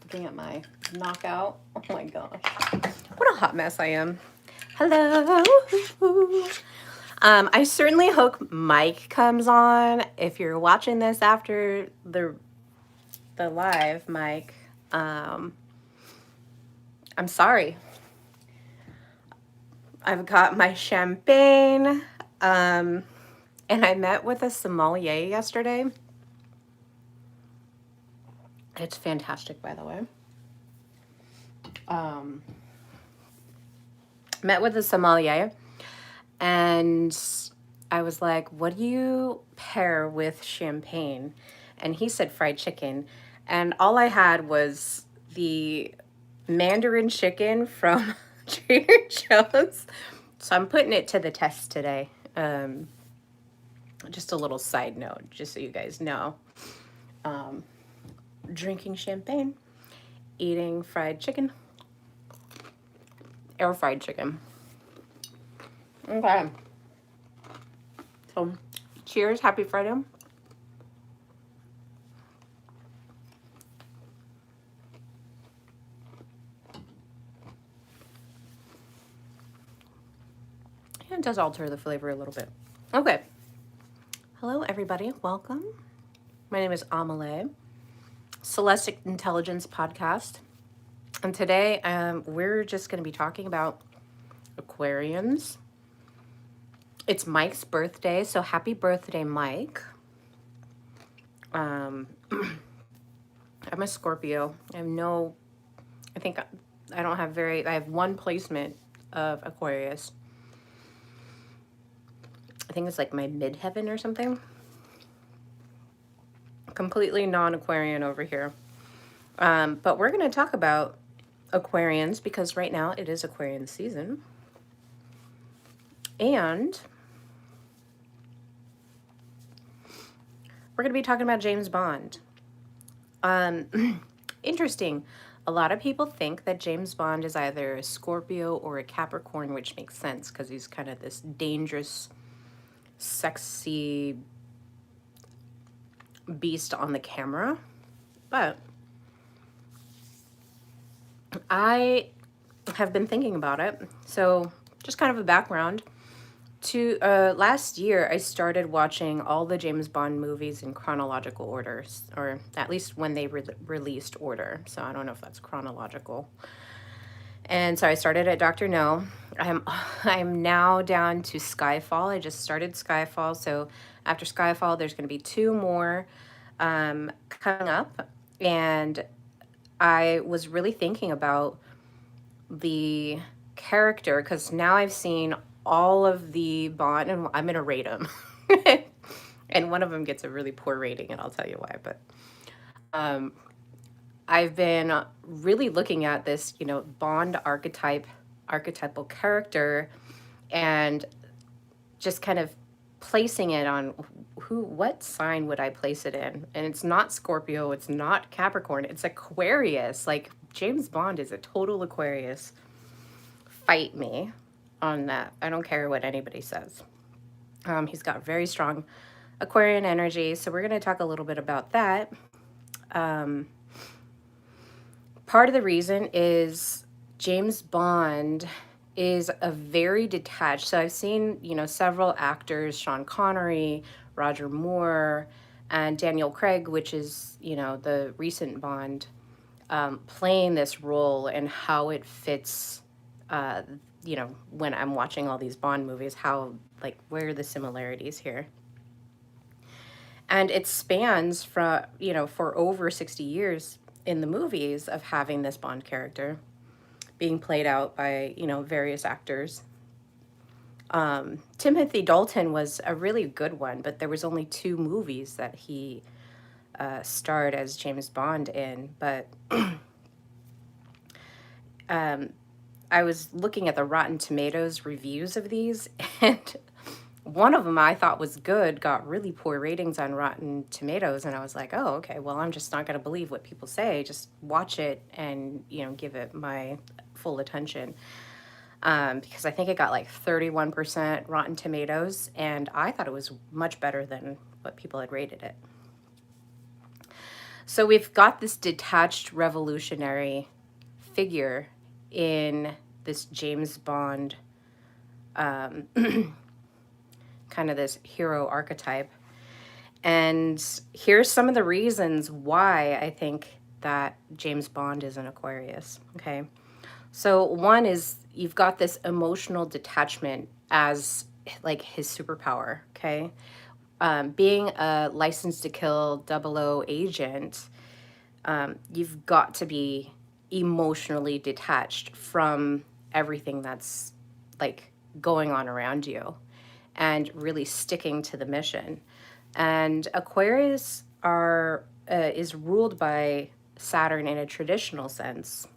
looking at my knockout. Oh my gosh. What a hot mess I am. Hello. I certainly hope Mike comes on. If you're watching this after the live, Mike, I'm sorry. I've got my champagne, and I met with a sommelier yesterday. It's fantastic, by the way. Met with a sommelier, and I was like, what do you pair with champagne? And he said fried chicken. And all I had was the Mandarin chicken from Trader Joe's. So I'm putting it to the test today. Just a little side note, just so you guys know. Drinking champagne, eating fried chicken, air fried chicken. Okay. So, cheers. Happy Friday. It does alter the flavor a little bit. Okay. Hello, everybody. Welcome. My name is Amelie, Celestic Intelligence Podcast. And today we're just going to be talking about Aquarians. It's Mike's birthday, so happy birthday, Mike. I'm a Scorpio. I have one placement of Aquarius. I think it's like my midheaven or something. Completely non-Aquarian over here. But we're going to talk about Aquarians because right now it is Aquarian season. And we're going to be talking about James Bond. Interesting. A lot of people think that James Bond is either a Scorpio or a Capricorn, which makes sense because he's kind of this dangerous, sexy beast on the camera. But I have been thinking about it. So just kind of a background. Last year, I started watching all the James Bond movies in chronological order, or at least when they released order. So I don't know if that's chronological. And so I started at Dr. No. I'm now down to Skyfall. I just started Skyfall. So after Skyfall, there's going to be two more coming up. And I was really thinking about the character because now I've seen all of the Bond, and I'm gonna rate them. And one of them gets a really poor rating, and I'll tell you why. But I've been really looking at this, Bond archetypal character, and just kind of placing it on what sign would I place it in? And it's not Scorpio, it's not Capricorn, it's Aquarius. Like James Bond is a total Aquarius. Fight me on that. I don't care what anybody says. He's got very strong Aquarian energy, so we're going to talk a little bit about that. Part of the reason is James Bond is a very detached. So I've seen, several actors, Sean Connery, Roger Moore, and Daniel Craig, which is, the recent Bond, playing this role and how it fits, when I'm watching all these Bond movies, where are the similarities here? And it spans from, for over 60 years in the movies of having this Bond character being played out by, various actors. Timothy Dalton was a really good one, but there was only 2 movies that he starred as James Bond in. But I was looking at the Rotten Tomatoes reviews of these, and one of them I thought was good got really poor ratings on Rotten Tomatoes, and I was like, oh, okay, well, I'm just not going to believe what people say. Just watch it and, give it my full attention. Because I think it got like 31% Rotten Tomatoes, and I thought it was much better than what people had rated it. So we've got this detached revolutionary figure in this James Bond kind of this hero archetype. And here's some of the reasons why I think that James Bond is an Aquarius. Okay. So one is you've got this emotional detachment as like his superpower. Okay. Being a licensed to kill 00 agent, you've got to be emotionally detached from everything that's like going on around you and really sticking to the mission. And Aquarius are is ruled by Saturn in a traditional sense.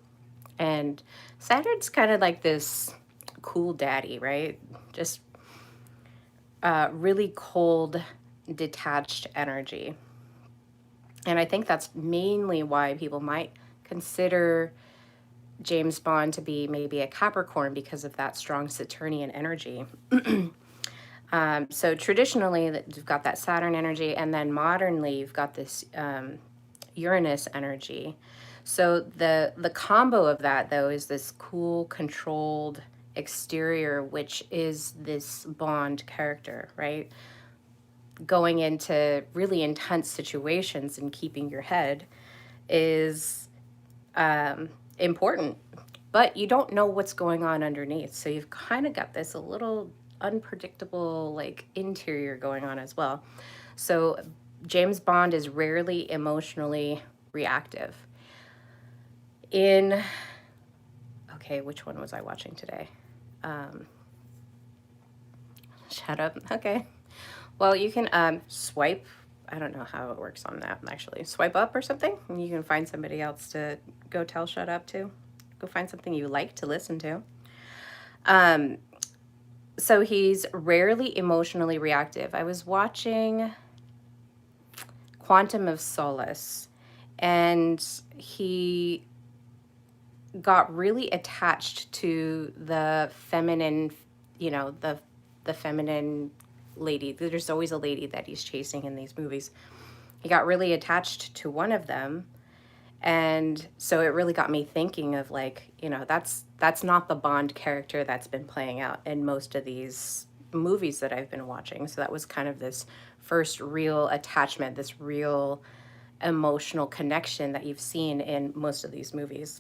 And Saturn's kind of like this cool daddy, right? Just really cold, detached energy. And I think that's mainly why people might consider James Bond to be maybe a Capricorn because of that strong Saturnian energy. So traditionally, you've got that Saturn energy, and then modernly, you've got this Uranus energy. So the combo of that, though, is this cool, controlled exterior, which is this Bond character, right? Going into really intense situations and keeping your head is important, but you don't know what's going on underneath. So you've kind of got this a little unpredictable like interior going on as well. So James Bond is rarely emotionally reactive. In okay, which one was I watching today? Shut up. Okay. Well, you can swipe. I don't know how it works on that actually. Swipe up or something, and you can find somebody else to go tell shut up to. Go find something you like to listen to. So he's rarely emotionally reactive. I was watching Quantum of Solace, and he got really attached to the feminine, the feminine lady. There's always a lady that he's chasing in these movies. He got really attached to one of them, and so it really got me thinking of like, that's not the Bond character that's been playing out in most of these movies that I've been watching. So that was kind of this first real attachment, this real emotional connection that you've seen in most of these movies.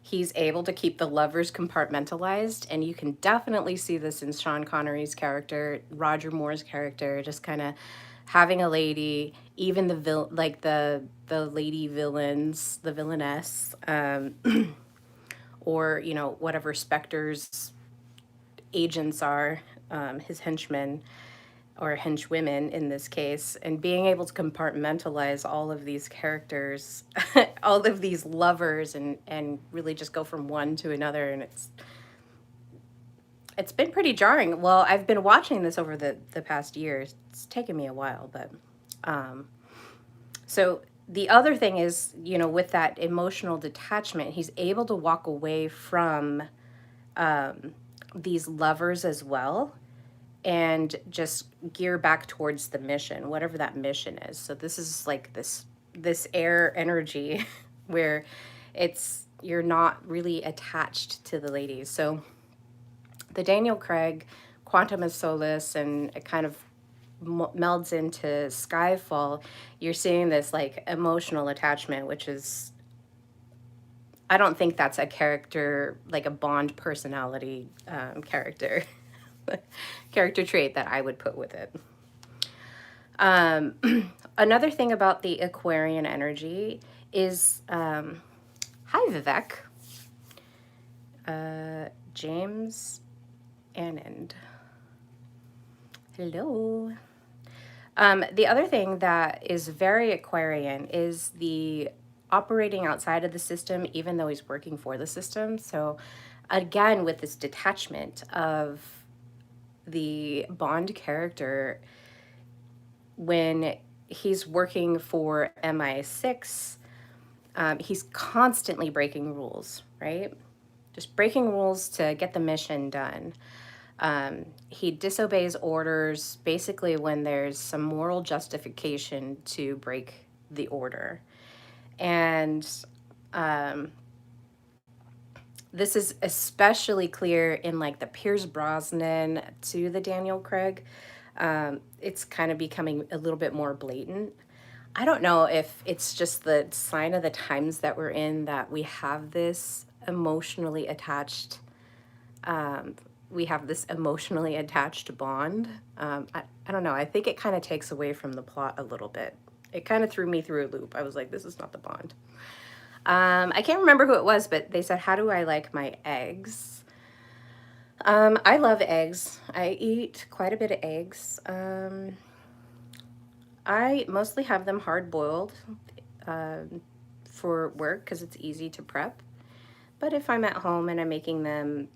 He's able to keep the lovers compartmentalized, and you can definitely see this in Sean Connery's character, Roger Moore's character, just kind of having a lady, even the lady villains, the villainess, or whatever Spectre's agents are, his henchmen or henchwomen in this case, and being able to compartmentalize all of these characters, all of these lovers, and really just go from one to another. And it's been pretty jarring. Well, I've been watching this over the past years. It's taken me a while, but so the other thing is, with that emotional detachment, he's able to walk away from these lovers as well and just gear back towards the mission, whatever that mission is. So this is like this air energy where you're not really attached to the ladies. So the Daniel Craig Quantum of Solace, and it kind of melds into Skyfall, you're seeing this like emotional attachment, which is, I don't think that's a character, like a Bond personality character character trait that I would put with it. Another thing about the Aquarian energy is, hi Vivek, James Anand. Hello. The other thing that is very Aquarian is the operating outside of the system, even though he's working for the system. So again, with this detachment of the Bond character, when he's working for MI6, he's constantly breaking rules, right? Just breaking rules to get the mission done. He disobeys orders basically when there's some moral justification to break the order. And this is especially clear in like the Pierce Brosnan to the Daniel Craig. It's kind of becoming a little bit more blatant. I don't know if it's just the sign of the times that we're in that we have this emotionally attached bond. I don't know. I think it kind of takes away from the plot a little bit. It kind of threw me through a loop. I was like, this is not the Bond. I can't remember who it was, but they said, how do I like my eggs? I love eggs. I eat quite a bit of eggs. I mostly have them hard boiled for work because it's easy to prep. But if I'm at home and I'm making them,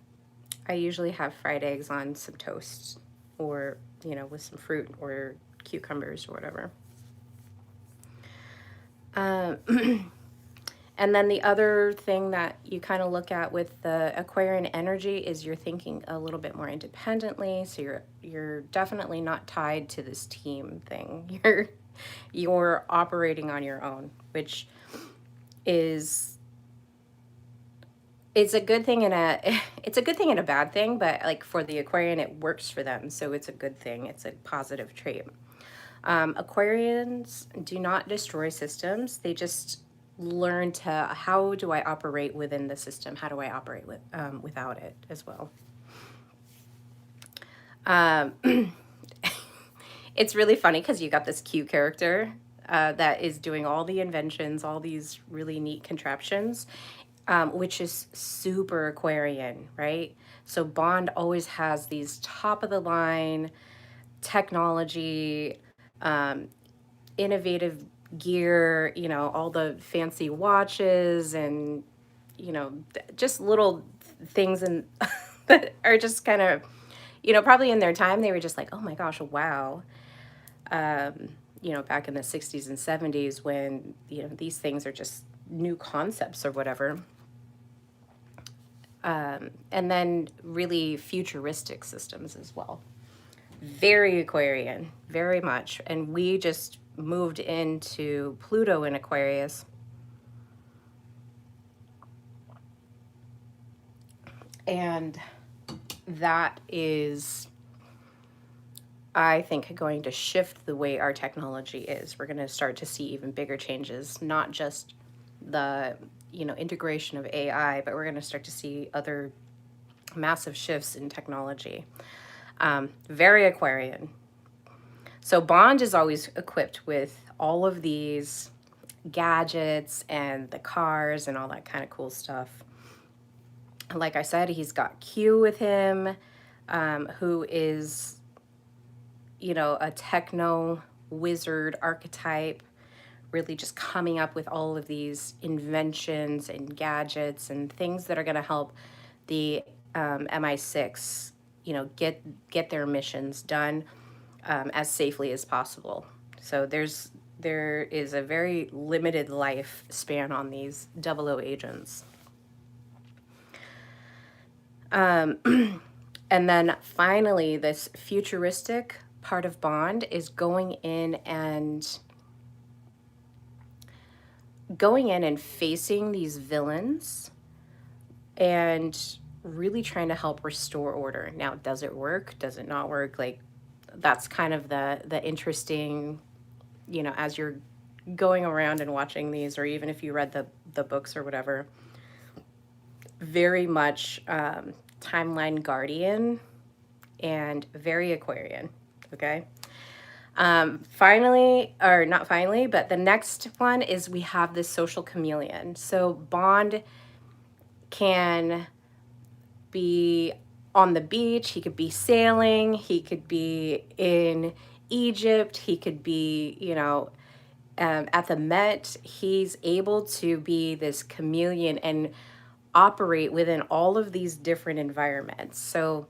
I usually have fried eggs on some toast or, you know, with some fruit or cucumbers or whatever. And then the other thing that you kind of look at with the Aquarian energy is you're thinking a little bit more independently. So you're definitely not tied to this team thing. You're operating on your own, which is it's a good thing and a bad thing, but like for the Aquarian, it works for them. So it's a good thing. It's a positive trait. Aquarians do not destroy systems. They just learn to, how do I operate within the system? How do I operate without it as well? It's really funny because you got this cute character that is doing all the inventions, all these really neat contraptions, which is super Aquarian, right? So Bond always has these top of the line technology, innovative gear, you know, all the fancy watches and, you know, just little things and that are just kind of, you know, probably in their time, they were just like, oh my gosh, wow. You know, back in the 60s and 70s when, you know, these things are just new concepts or whatever. And then really futuristic systems as well. Very Aquarian, very much. And we just moved into Pluto in Aquarius. And that is, I think, going to shift the way our technology is. We're going to start to see even bigger changes, not just the, you know, integration of AI, but we're going to start to see other massive shifts in technology. Very Aquarian. So Bond is always equipped with all of these gadgets and the cars and all that kind of cool stuff. Like I said, he's got Q with him, who is, you know, a techno wizard archetype, really just coming up with all of these inventions and gadgets and things that are going to help the MI6, you know, get their missions done as safely as possible. So there is a very limited life span on these 00 agents. And then finally, this futuristic part of Bond is going in and facing these villains and really trying to help restore order. Now, does it work? Does it not work? Like, that's kind of the interesting, you know, as you're going around and watching these, or even if you read the books or whatever, very much timeline guardian and very Aquarian, okay? Finally, or not finally, but the next one is we have this social chameleon. So Bond can be on the beach, he could be sailing, he could be in Egypt, he could be, you know, at the Met. He's able to be this chameleon and operate within all of these different environments. So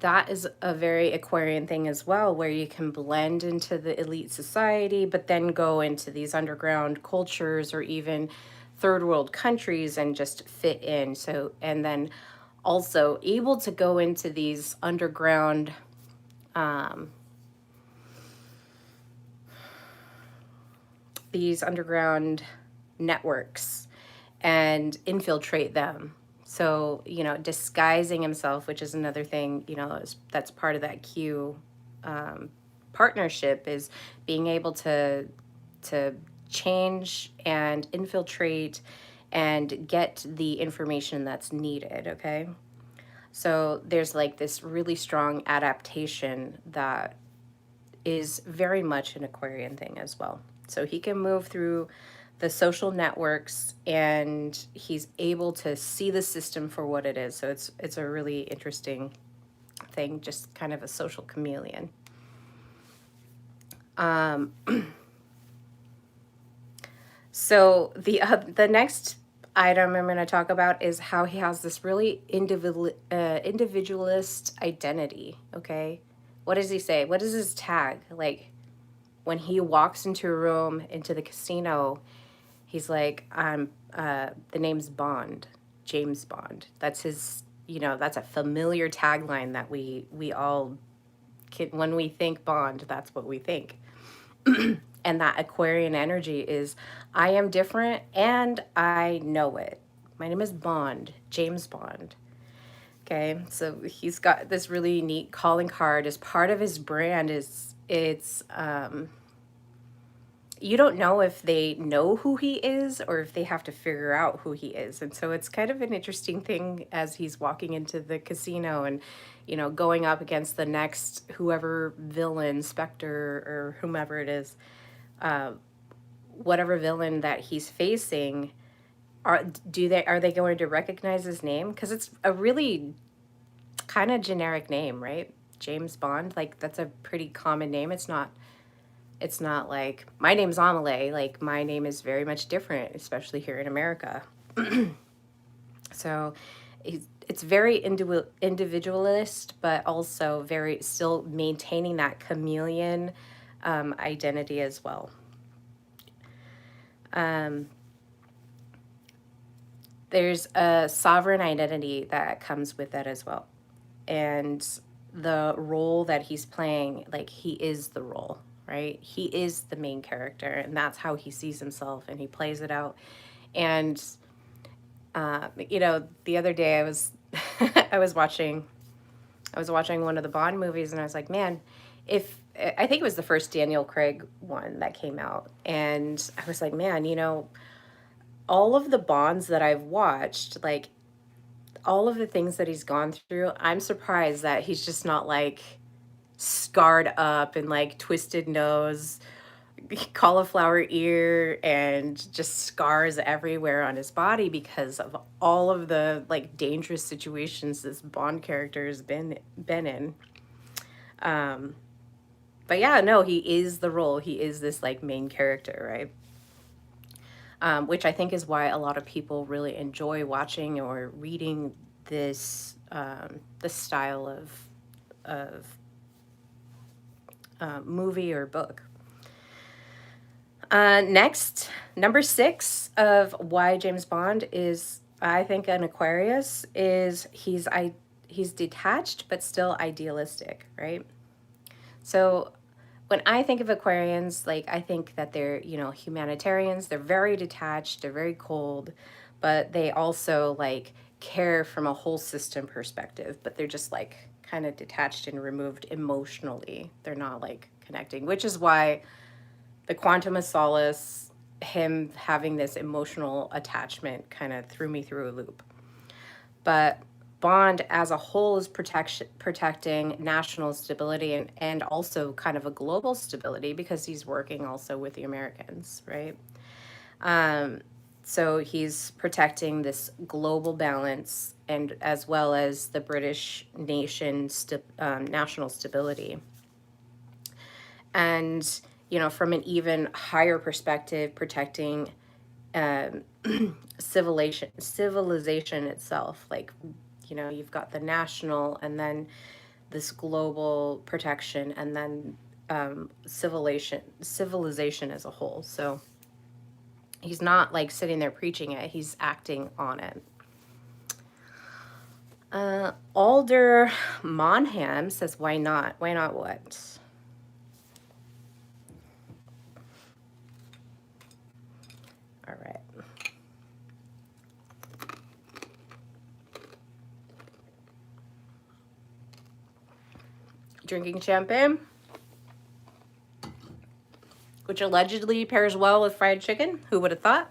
that is a very Aquarian thing as well, where you can blend into the elite society, but then go into these underground cultures or even third world countries and just fit in. So, and then also able to go into these underground um, networks and infiltrate them. So, disguising himself, which is another thing, that's part of that Q partnership, is being able to change and infiltrate and get the information that's needed, okay? So there's like this really strong adaptation that is very much an Aquarian thing as well. So he can move through the social networks and he's able to see the system for what it is. So it's a really interesting thing, just kind of a social chameleon. So the next item I'm going to talk about is how he has this really individualist identity. Okay, what does he say? What is his tag? Like when he walks into a room, into the casino, he's like, "I'm the name's Bond, James Bond." That's his. That's a familiar tagline that we all can, when we think Bond, that's what we think. And that Aquarian energy is, I am different and I know it. My name is Bond, James Bond. Okay, so he's got this really neat calling card as part of his brand. It's you don't know if they know who he is or if they have to figure out who he is. And so it's kind of an interesting thing as he's walking into the casino and, going up against the next whoever villain, Spectre or whomever it is, whatever villain that he's facing. Are they going to recognize his name? Because it's a really kind of generic name, right? James Bond, like that's a pretty common name. It's not like my name's Amelie. Like my name is very much different, especially here in America. So it's very individualist, but also very still maintaining that chameleon identity as well. There's a sovereign identity that comes with that as well. And the role that he's playing, like he is the role, right? He is the main character, and that's how he sees himself, and he plays it out. And the other day I was I was watching one of the Bond movies, and I was like, man, if I think it was the first Daniel Craig one that came out, and I was like, man, all of the Bonds that I've watched, like all of the things that he's gone through, I'm surprised that he's just not like scarred up and like twisted nose, cauliflower ear, and just scars everywhere on his body because of all of the like dangerous situations this Bond character has been in. But yeah, no, he is the role. He is this like main character, right? Which I think is why a lot of people really enjoy watching or reading this style of movie or book. Next, number 6 of why James Bond is, I think, an Aquarius is he's detached but still idealistic, right? So when I think of Aquarians, like I think that they're, humanitarians. They're very detached, they're very cold, but they also like care from a whole system perspective, but they're just like kind of detached and removed emotionally. They're not like connecting, which is why the Quantum of Solace, him having this emotional attachment kind of threw me through a loop. But Bond as a whole is protecting national stability and also kind of a global stability because he's working also with the Americans, right? So he's protecting this global balance and as well as the British national stability. And, from an even higher perspective, protecting civilization itself. Like, you've got the national and then this global protection and then civilization as a whole. So he's not like sitting there preaching it, he's acting on it. Alder Monham says, why not? Why not what? All right. Drinking champagne, which allegedly pairs well with fried chicken. Who would have thought?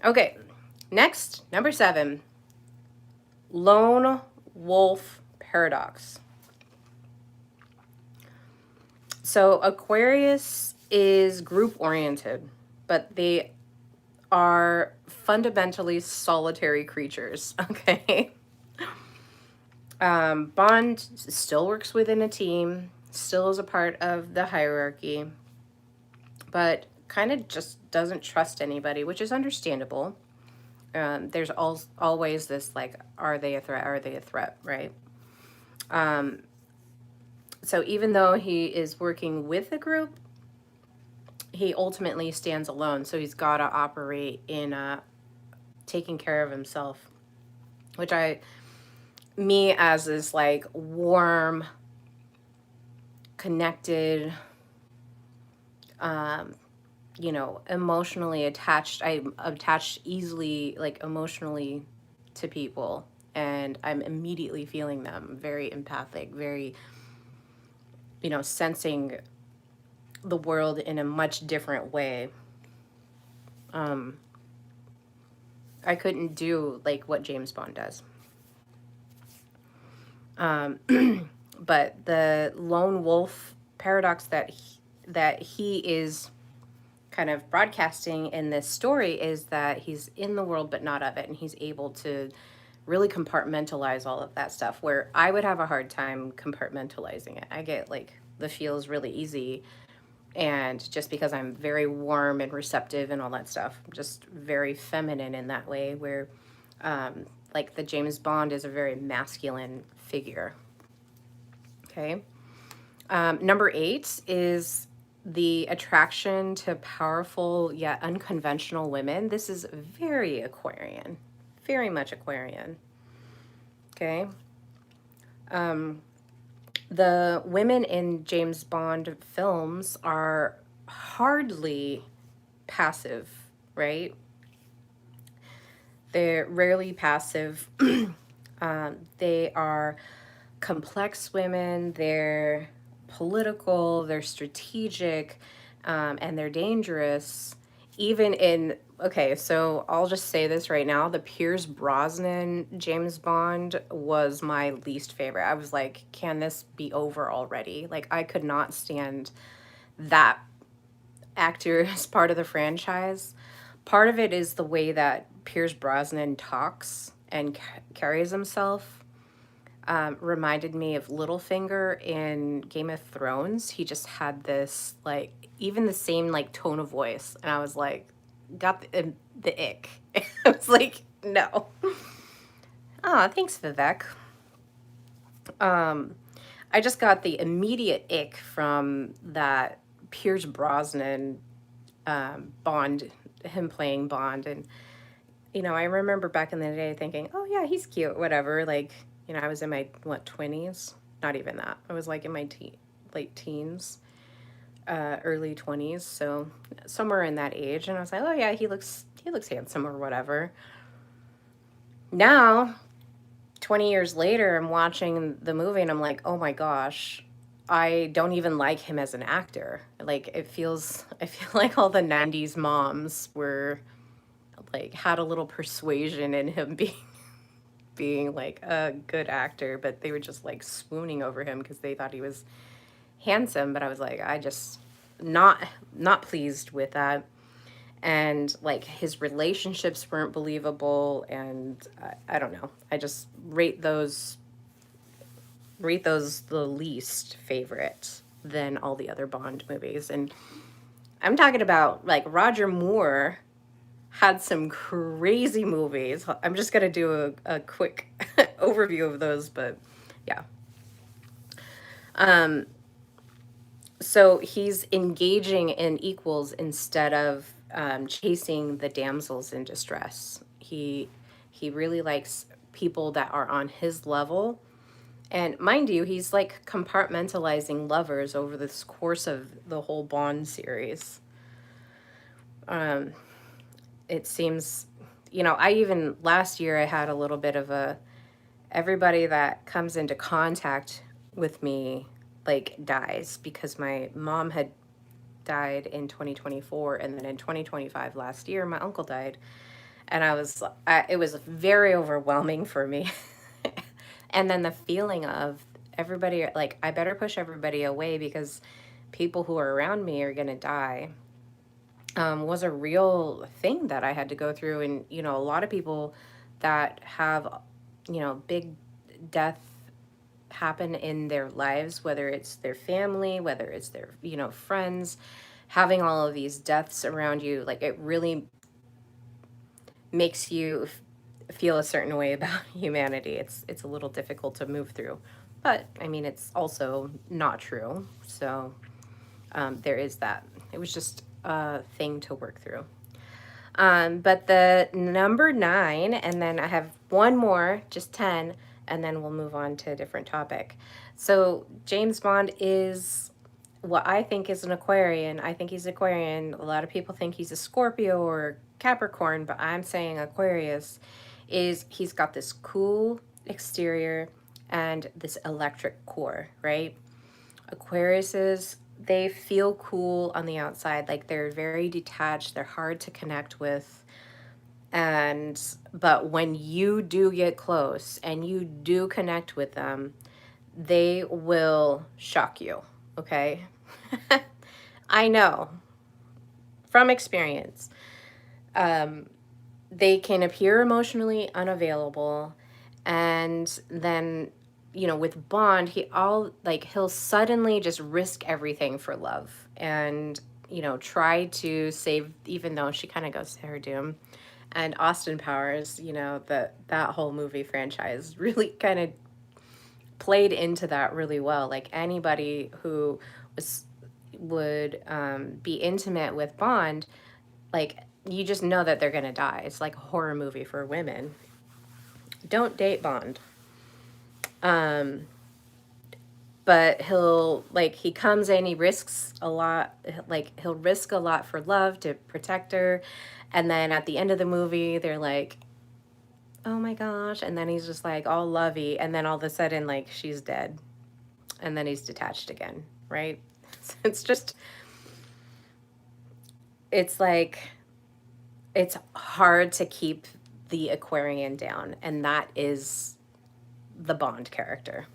Okay, next, number 7, lone wolf paradox. So Aquarius is group oriented, but they are fundamentally solitary creatures. Okay. Bond still works within a team, still is a part of the hierarchy, but kind of just doesn't trust anybody, which is understandable. There's always this like, are they a threat? Are they a threat? Right? So even though he is working with a group, he ultimately stands alone. So he's got to operate in taking care of himself, which me as this like warm, connected, you know, emotionally attached. I'm attached easily, like emotionally to people, and I'm immediately feeling them. Very empathic, very, you know, sensing the world in a much different way. I couldn't do like what James Bond does. But the lone wolf paradox that he is kind of broadcasting in this story is that he's in the world but not of it, and he's able to really compartmentalize all of that stuff, where I would have a hard time compartmentalizing it. I get like the feels really easy, and just because I'm very warm and receptive and all that stuff, just very feminine in that way, where like the James Bond is a very masculine figure. Okay. Number 8 is the attraction to powerful yet unconventional women. This is very Aquarian, very much Aquarian. Okay. The women in James Bond films are hardly passive, right? They're rarely passive. They are complex women. They're political, they're strategic, and they're dangerous. Even in, okay, so I'll just say this right now, the Pierce Brosnan James Bond was my least favorite. I was like, can this be over already? Like, I could not stand that actor as part of the franchise. Part of it is the way that Pierce Brosnan talks and carries himself. Reminded me of Littlefinger in Game of Thrones. He just had this, like, even the same, like, tone of voice. And I was like, got the ick. I was like, no. Oh, thanks, Vivek. I just got the immediate ick from that Pierce Brosnan Bond, him playing Bond. And, you know, I remember back in the day thinking, oh, yeah, he's cute, whatever. Like, you know, I was in my, what, 20s? Not even that. I was like in my late teens, early 20s. So somewhere in that age. And I was like, oh, yeah, he looks handsome or whatever. Now, 20 years later, I'm watching the movie and I'm like, oh my gosh, I don't even like him as an actor. Like, I feel like all the 90s moms were like, had a little persuasion in him being like a good actor, but they were just like swooning over him because they thought he was handsome. But I was like, I just not pleased with that. And like his relationships weren't believable, and I don't know. I just rate those the least favorite than all the other Bond movies. And I'm talking about like Roger Moore had some crazy movies. I'm just gonna do a quick overview of those, but yeah. So he's engaging in equals instead of chasing the damsels in distress. He really likes people that are on his level. And mind you, he's like compartmentalizing lovers over this course of the whole Bond series. Um, it seems, I even last year I had a little bit of a everybody that comes into contact with me like dies, because my mom had died in 2024, and then in 2025 last year my uncle died, and it was very overwhelming for me. And then the feeling of everybody, like, I better push everybody away because people who are around me are going to die, was a real thing that I had to go through. And, a lot of people that have, big death happen in their lives, whether it's their family, whether it's their, friends, having all of these deaths around you, like, it really makes you feel a certain way about humanity. It's a little difficult to move through, but I mean, it's also not true. So there is that. It was just a thing to work through. But the number 9, and then I have one more, just 10, and then we'll move on to a different topic. So James Bond is what I think is an Aquarian. I think he's Aquarian. A lot of people think he's a Scorpio or Capricorn, but I'm saying Aquarius. He's got this cool exterior and this electric core, right? Aquariuses, they feel cool on the outside, like they're very detached, they're hard to connect with. But when you do get close and you do connect with them, they will shock you, okay? I know from experience. They can appear emotionally unavailable, and then, with Bond, he'll suddenly just risk everything for love, and try to save, even though she kind of goes to her doom. And Austin Powers, that whole movie franchise really kind of played into that really well. Like, anybody who would be intimate with Bond, like, you just know that they're gonna die. It's like a horror movie for women. Don't date Bond. Um, but he comes in, he risks a lot, like, he'll risk a lot for love to protect her. And then at the end of the movie, they're like, oh my gosh. And then he's just like all lovey. And then all of a sudden, like, she's dead. And then he's detached again, right? It's just, it's like, it's hard to keep the Aquarian down. And that is the Bond character.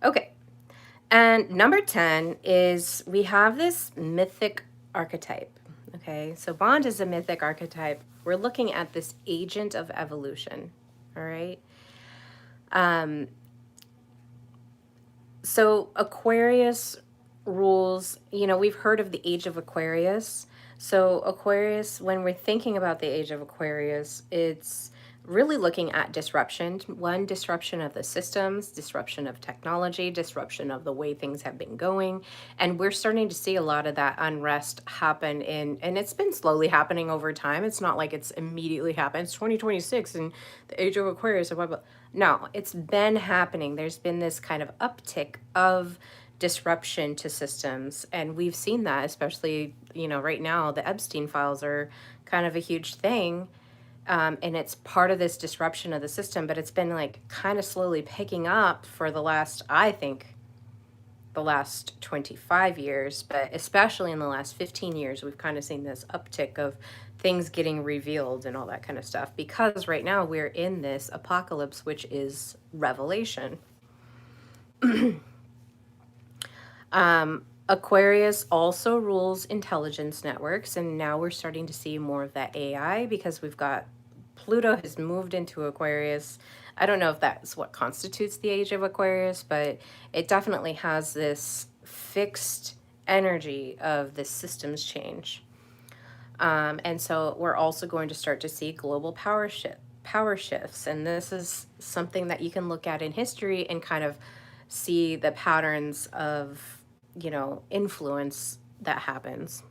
Okay. And number 10 is we have this mythic archetype. Okay. So Bond is a mythic archetype. We're looking at this agent of evolution. All right. So Aquarius rules, we've heard of the age of Aquarius. So Aquarius, when we're thinking about the age of Aquarius, it's really looking at disruption. One, disruption of the systems, disruption of technology, disruption of the way things have been going. And we're starting to see a lot of that unrest happen and it's been slowly happening over time. It's not like it's immediately happened. It's 2026 and the age of Aquarius, blah, blah. No, it's been happening. There's been this kind of uptick of disruption to systems. And we've seen that, especially, right now, the Epstein files are kind of a huge thing. And it's part of this disruption of the system, but it's been like kind of slowly picking up for I think, the last 25 years, but especially in the last 15 years, we've kind of seen this uptick of things getting revealed and all that kind of stuff, because right now we're in this apocalypse, which is revelation. Aquarius also rules intelligence networks, and now we're starting to see more of that AI because we've got Pluto has moved into Aquarius. I don't know if that's what constitutes the age of Aquarius, but it definitely has this fixed energy of this systems change. And so we're also going to start to see global power shifts. And this is something that you can look at in history and kind of see the patterns of, influence that happens.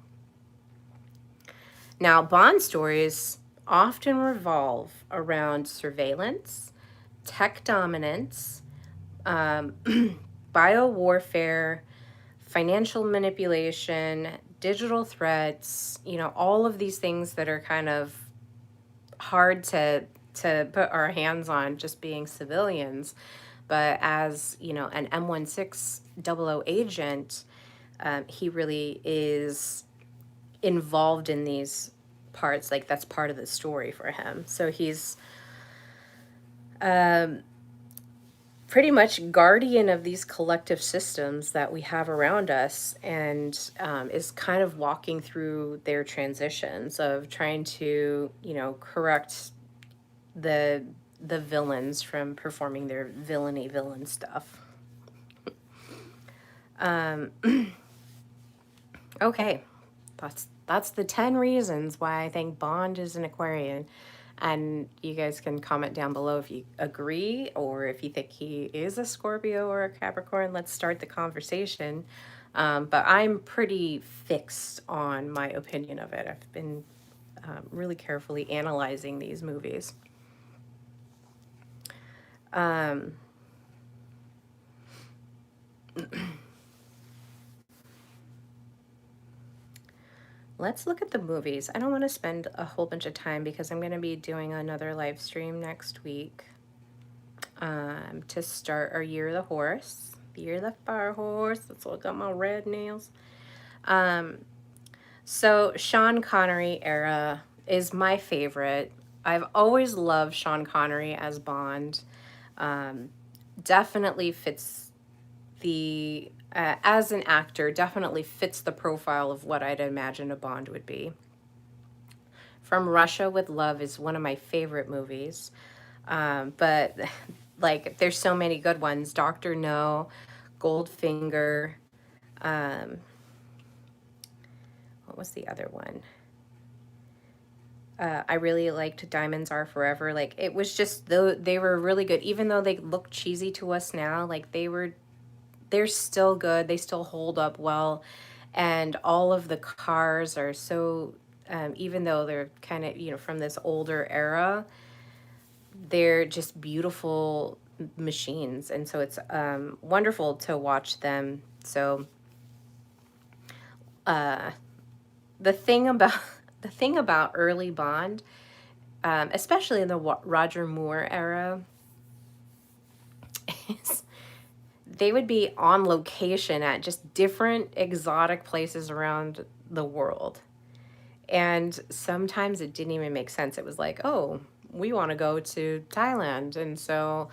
Now, Bond stories often revolve around surveillance, tech dominance, um, bio warfare, financial manipulation, digital threats, all of these things that are kind of hard to put our hands on just being civilians. But as, an M1600 agent, he really is involved in these parts. Like, that's part of the story for him. So he's um, pretty much guardian of these collective systems that we have around us, and is kind of walking through their transitions of trying to, correct the the villains from performing their villain stuff. Um, okay, that's the 10 reasons why I think Bond is an Aquarian. And you guys can comment down below if you agree or if you think he is a Scorpio or a Capricorn. Let's start the conversation. But I'm pretty fixed on my opinion of it. I've been really carefully analyzing these movies. Um, Let's look at the movies. I don't want to spend a whole bunch of time because I'm going to be doing another live stream next week to start our Year of the Horse. The Year of the Fire Horse. Let's look at my red nails. So Sean Connery era is my favorite. I've always loved Sean Connery as Bond. Definitely fits the as an actor, definitely fits the profile of what I'd imagine a Bond would be. From Russia with Love is one of my favorite movies. But like, there's so many good ones. Dr. No, Goldfinger. Um, what was the other one? I really liked Diamonds Are Forever. Like, it was just, they were really good. Even though they look cheesy to us now, like, they're still good. They still hold up well. And all of the cars are so, even though they're kind of, from this older era, they're just beautiful machines. And so it's wonderful to watch them. So the thing about the thing about early Bond, especially in the Roger Moore era, is they would be on location at just different exotic places around the world. And sometimes it didn't even make sense. It was like, oh, we want to go to Thailand. And so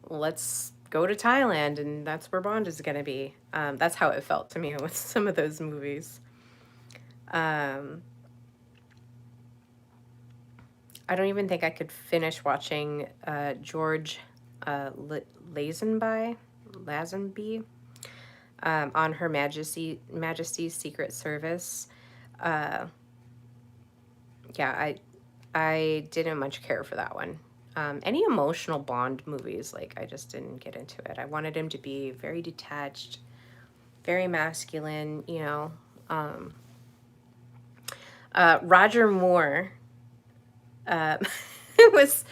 let's go to Thailand. And that's where Bond is going to be. That's how it felt to me with some of those movies. I don't even think I could finish watching George Lazenby on Her Majesty's Secret Service. Yeah, I didn't much care for that one. Any emotional Bond movies, like, I just didn't get into it. I wanted him to be very detached, very masculine, Roger Moore, it was,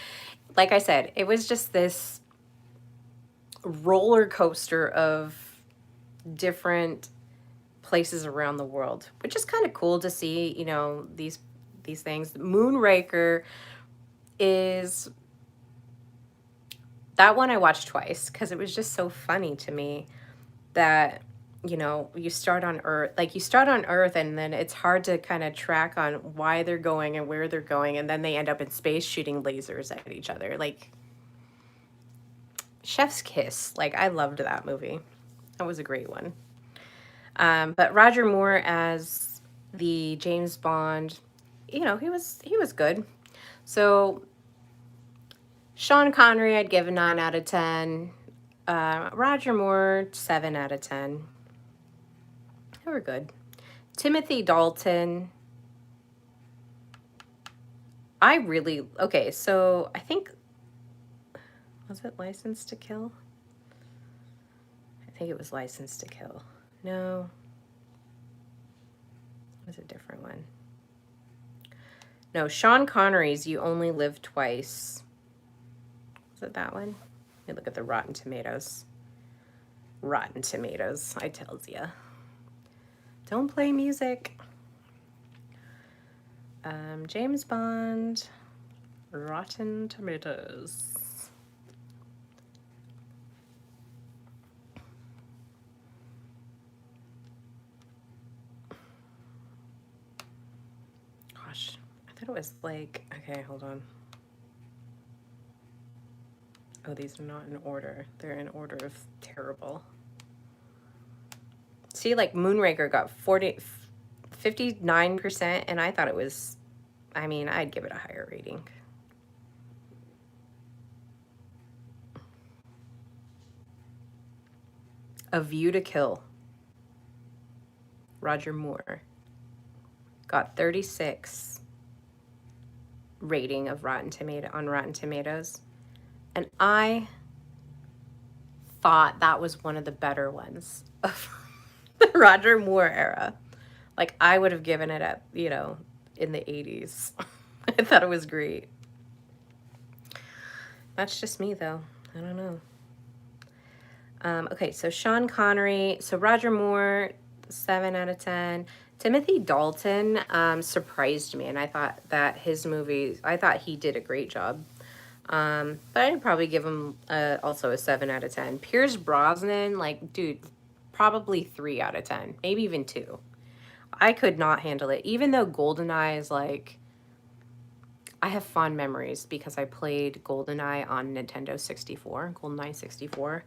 like I said, it was just this roller coaster of different places around the world, which is kind of cool to see, these things. Moonraker is that one I watched twice because it was just so funny to me that, you start on Earth and then it's hard to kind of track on why they're going and where they're going, and then they end up in space shooting lasers at each other. Like, chef's kiss. Like, I loved that movie. That was a great one. But Roger Moore as the James Bond, he was good. So Sean Connery, I'd give a 9 out of 10. Roger Moore, 7 out of 10. They were good. Timothy Dalton, okay, so I think, was it License to Kill? I think it was License to Kill. No. It was a different one. No, Sean Connery's You Only Live Twice. Is it that one? Let me look at the Rotten Tomatoes. Rotten Tomatoes, I tells ya. Don't play music. James Bond, Rotten Tomatoes. Gosh, I thought it was like, okay, hold on. Oh, these are not in order. They're in order of terrible. See, like Moonraker got 59%, and I thought it was, I mean, I'd give it a higher rating. A View to Kill. Roger Moore got 36 rating of Rotten Tomatoes, and I thought that was one of the better ones of the Roger Moore era. Like, I would have given it at, you know, in the 80s. I thought it was great. That's just me, though. I don't know. Okay, so Sean Connery. So Roger Moore, 7 out of 10. Timothy Dalton surprised me, and I thought that his movies, I thought he did a great job. But I'd probably give him also a 7 out of 10. Pierce Brosnan, like, dude, probably 3 out of 10. Maybe even 2. I could not handle it. Even though GoldenEye is like, I have fond memories because I played GoldenEye on Nintendo 64, GoldenEye 64.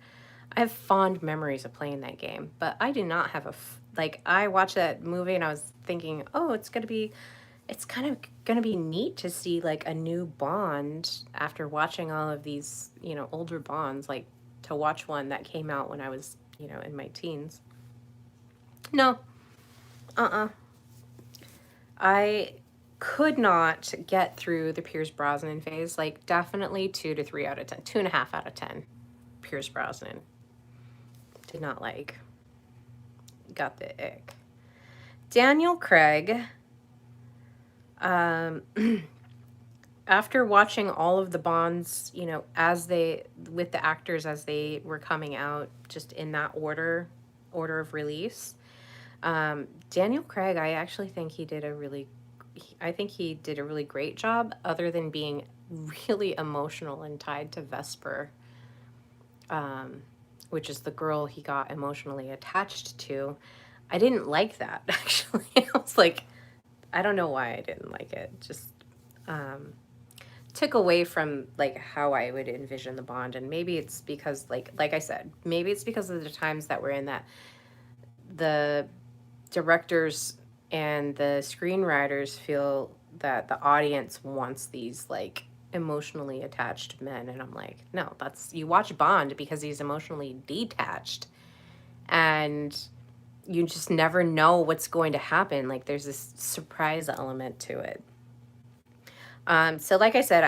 I have fond memories of playing that game, but I did not have like, I watched that movie and I was thinking, oh, it's kind of gonna be neat to see like a new Bond after watching all of these, you know, older Bonds, like to watch one that came out when I was, you know, in my teens. No, I could not get through the Pierce Brosnan phase. Like, definitely 2 to 3 out of 10, 2.5 out of 10. Pierce Brosnan. Did not like. Got the ick. Daniel Craig. After watching all of the Bonds, you know, with the actors as they were coming out, just in that order of release, Daniel Craig, I actually think he did a really great job, other than being really emotional and tied to Vesper, which is the girl he got emotionally attached to. I didn't like that, actually. I was like, I don't know why I didn't like it. Just took away from like how I would envision the Bond, and maybe it's because like I said, maybe it's because of the times that we're in, that the directors and the screenwriters feel that the audience wants these like emotionally attached men, and I'm like, no, you watch Bond because he's emotionally detached, and you just never know what's going to happen. Like, there's this surprise element to it. So like I said,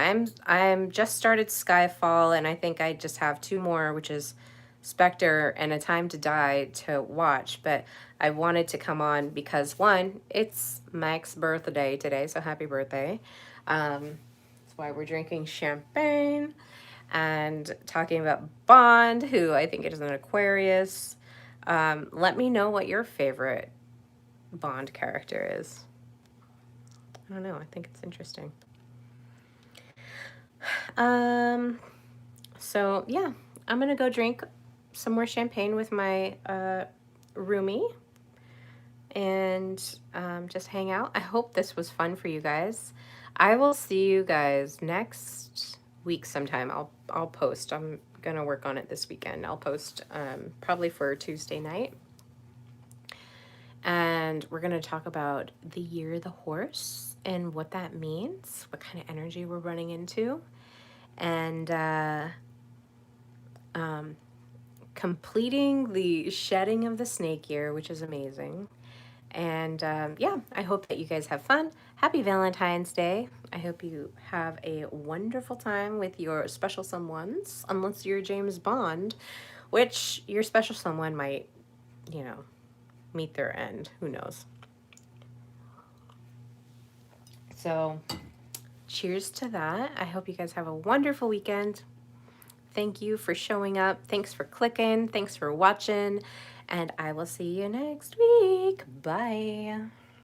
I'm just started Skyfall, and I think I just have 2 more, which is Spectre and A Time to Die to watch. But I wanted to come on because, one, it's Mike's birthday today, so happy birthday. That's why we're drinking champagne and talking about Bond, who I think is an Aquarius. Let me know what your favorite Bond character is. I don't know. I think it's interesting. So yeah, I'm gonna go drink some more champagne with my roomie and just hang out. I hope this was fun for you guys. I will see you guys next week sometime. I'll post. I'm gonna work on it this weekend. I'll post probably for Tuesday night. And we're gonna talk about the year of the horse and what that means, what kind of energy we're running into, and completing the shedding of the snake year, which is amazing. And yeah, I hope that you guys have fun. Happy Valentine's Day. I hope you have a wonderful time with your special someones, unless you're James Bond, which your special someone might, you know, meet their end. Who knows? So cheers to that. I hope you guys have a wonderful weekend. Thank you for showing up. Thanks for clicking. Thanks for watching. And I will see you next week. Bye.